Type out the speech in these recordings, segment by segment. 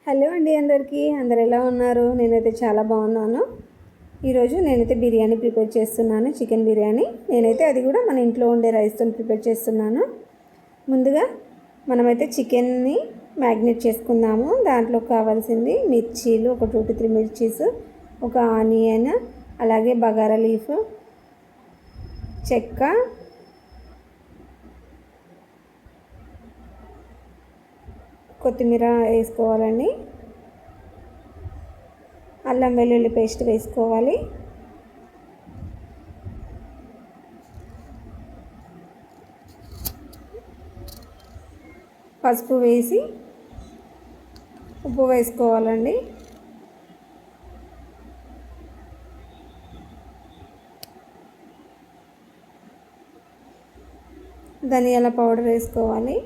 Hello అండి, అందరు ఎలా ఉన్నారు? నేనైతే చాలా బాగున్నాను. ఈరోజు నేనైతే బిర్యానీ ప్రిపేర్ చేస్తున్నాను, చికెన్ బిర్యానీ. నేనైతే అది కూడా మన ఇంట్లో ఉండే రైస్తో ప్రిపేర్ చేస్తున్నాను. ముందుగా మనమైతే చికెన్ని మ్యాగ్నేట్ చేసుకుందాము. దాంట్లో కావాల్సింది మిర్చీలు, ఒక 2 to 3 మిర్చీస్, ఒక ఆనియన్, అలాగే బగారా లీఫ్, చెక్క, కొత్తిమీర వేసుకోవాలండి. అల్లం వెల్లుల్లి పేస్ట్ వేసుకోవాలి. పసుపు వేసి ఉప్పు వేసుకోవాలండి. ధనియాల పౌడర్ వేసుకోవాలి.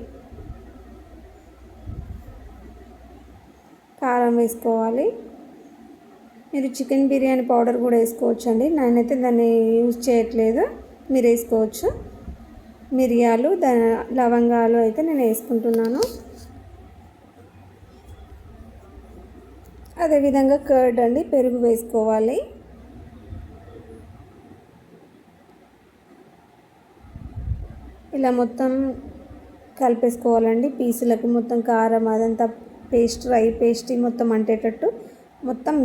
కారం వేసుకోవాలి. మీరు చికెన్ బిర్యానీ పౌడర్ కూడా వేసుకోవచ్చు అండి. నేనైతే దాన్ని యూజ్ చేయట్లేదు, మీరు వేసుకోవచ్చు. మిరియాలు, లవంగాలు అయితే నేను వేసుకుంటున్నాను. అదేవిధంగా కర్డ్ అండి, పెరుగు వేసుకోవాలి. ఇలా మొత్తం కలిపేసుకోవాలండి. పీసులకు మొత్తం కారం అదంతా డ్రై పేస్ట్ మొత్తం అంటేటట్టు మొత్తం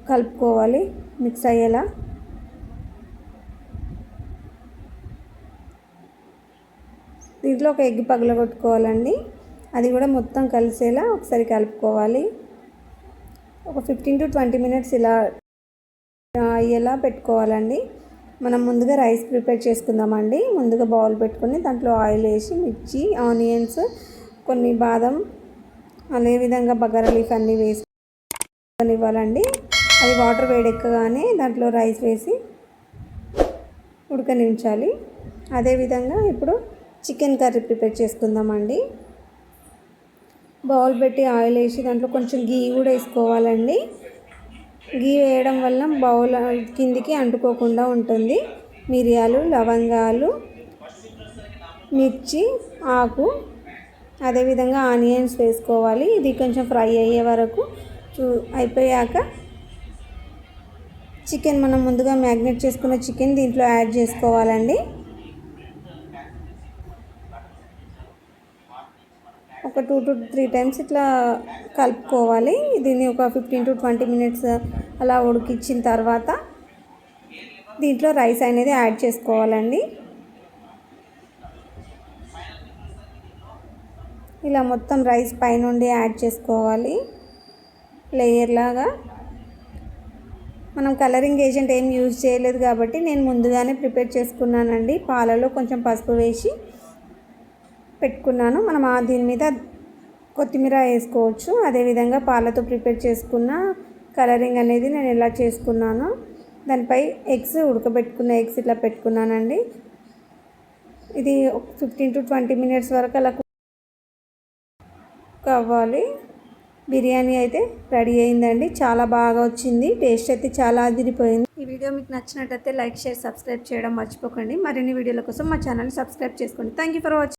కలుపుకోవాలి, మిక్స్ అయ్యేలా. దీంట్లో ఒక ఎగ్ పగలగొట్టుకోవాలండి. అది కూడా మొత్తం కలిసేలా ఒకసారి కలుపుకోవాలి. ఒక 15 to 20 minutes ఇలా అయ్యేలా పెట్టుకోవాలండి. మనం ముందుగా రైస్ ప్రిపేర్ చేసుకుందామండి. ముందుగా బౌల్ పెట్టుకొని దాంట్లో ఆయిల్ వేసి మిర్చి, ఆనియన్స్, కొన్ని బాదం, అదేవిధంగా బగారా లీఫ్ అన్నీ వేసుకొనివ్వాలండి. అది వాటర్ వేడెక్కగానే దాంట్లో రైస్ వేసి ఉడకనించాలి. అదేవిధంగా ఇప్పుడు చికెన్ కర్రీ ప్రిపేర్ చేసుకుందామండి. బౌల్ పెట్టి ఆయిల్ వేసి దాంట్లో కొంచెం గీ కూడా వేసుకోవాలండి. గీ వేయడం వల్ల బౌల్ కిందికి అంటుకోకుండా ఉంటుంది. మిరియాలు, లవంగాలు, మిర్చి ఆకు, అదేవిధంగా ఆనియన్స్ వేసుకోవాలి. ఇది కొంచెం ఫ్రై అయ్యే వరకు అయిపోయాక చికెన్, మనం ముందుగా మ్యాగ్నేట్ చేసుకున్న చికెన్ దీంట్లో యాడ్ చేసుకోవాలండి. ఒక 2 to 3 times ఇట్లా కలుపుకోవాలి. దీన్ని ఒక 15 to 20 minutes అలా ఉడికించిన తర్వాత దీంట్లో రైస్ అనేది యాడ్ చేసుకోవాలండి. ఇలా మొత్తం రైస్ పైనుండి యాడ్ చేసుకోవాలి లేయర్ లాగా. మనం కలరింగ్ ఏజెంట్ ఏం యూజ్ చేయలేదు కాబట్టి నేను ముందుగానే ప్రిపేర్ చేసుకున్నానండి. పాలలో కొంచెం పసుపు వేసి పెట్టుకున్నాను. మనం దీని మీద కొత్తిమీర వేసుకోవచ్చు. అదేవిధంగా పాలతో ప్రిపేర్ చేసుకున్న కలరింగ్ అనేది నేను ఎలా చేసుకున్నాను, దానిపై ఉడకబెట్టుకున్న ఎగ్స్ ఇట్లా పెట్టుకున్నానండి. ఇది 15 to 20 minutes వరకు అలా కావాలి. బిర్యానీ అయితే రెడీ అయిందండి. చాలా బాగా వచ్చింది, టేస్ట్ అయితే చాలా అదిరిపోయింది. ఈ వీడియో మీకు నచ్చినట్టయితే లైక్, షేర్, సబ్స్క్రైబ్ చేయడం మర్చిపోకండి. మరిన్ని వీడియోల కోసం మా ఛానల్ని సబ్స్క్రైబ్ చేసుకోండి. Thank you for watching.